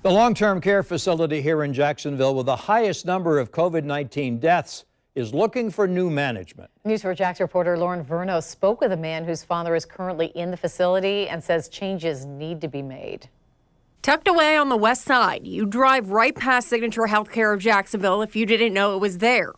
The long-term care facility here in Jacksonville with the highest number of COVID-19 deaths is looking for new management. News 4 Jax reporter Lauren Verno spoke with a man whose father is currently in the facility and says changes need to be made. Tucked away on the Westside, you drive right past Signature Healthcare of Jacksonville if you didn't know it was there.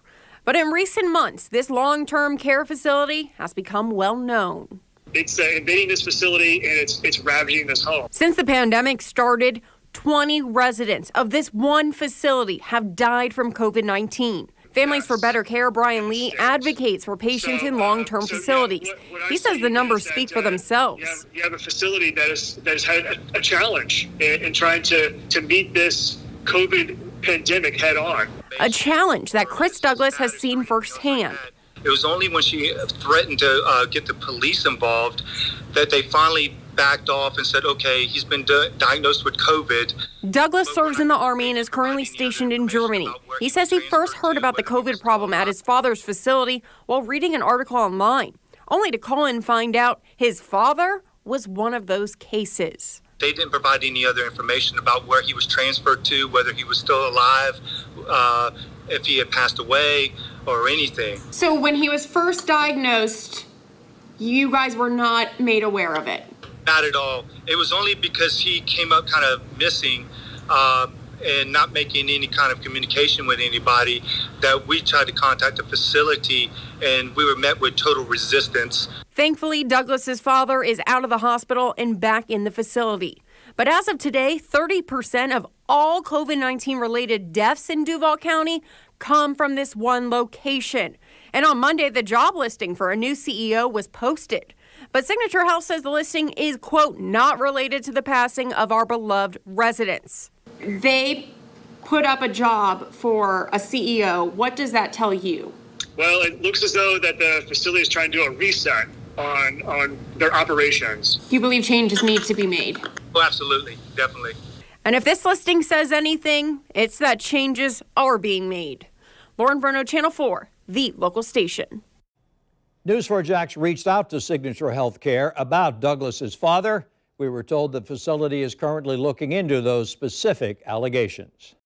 But in recent months, this long-term care facility has become well known. It's invading this facility and it's ravaging this home. Since the pandemic started, 20 residents of this one facility have died from COVID-19. Families for Better Care, Brian Lee, advocates for patients in long-term facilities. He says the numbers speak for themselves. You have a facility that has had a challenge in trying to meet this COVID pandemic head on. A challenge that Chris Douglas has seen firsthand. It was only when she threatened to get the police involved that they finally backed off and said, okay, he's been diagnosed with COVID. Douglas serves in the Army and is currently stationed in Germany. He says he first heard about the COVID problem at his father's facility while reading an article online, only to call and find out his father was one of those cases. They didn't provide any other information about where he was transferred to, whether he was still alive, if he had passed away, or anything. So when he was first diagnosed, you guys were not made aware of it? Not at all. It was only because he came up kind of missing and not making any kind of communication with anybody that we tried to contact the facility, and we were met with total resistance. Thankfully, Douglas's father is out of the hospital and back in the facility. But as of today, 30% of all COVID-19 related deaths in Duval County come from this one location. And on Monday, the job listing for a new CEO was posted. But Signature Health says the listing is, quote, not related to the passing of our beloved residents. They put up a job for a CEO. What does that tell you? Well, it looks as though that the facility is trying to do a reset on their operations. Do you believe changes need to be made? Oh, absolutely, definitely. And if this listing says anything, it's that changes are being made. Lauren Verno, Channel 4, the local station. News 4 Jax reached out to Signature Healthcare about Douglas's father. We were told the facility is currently looking into those specific allegations.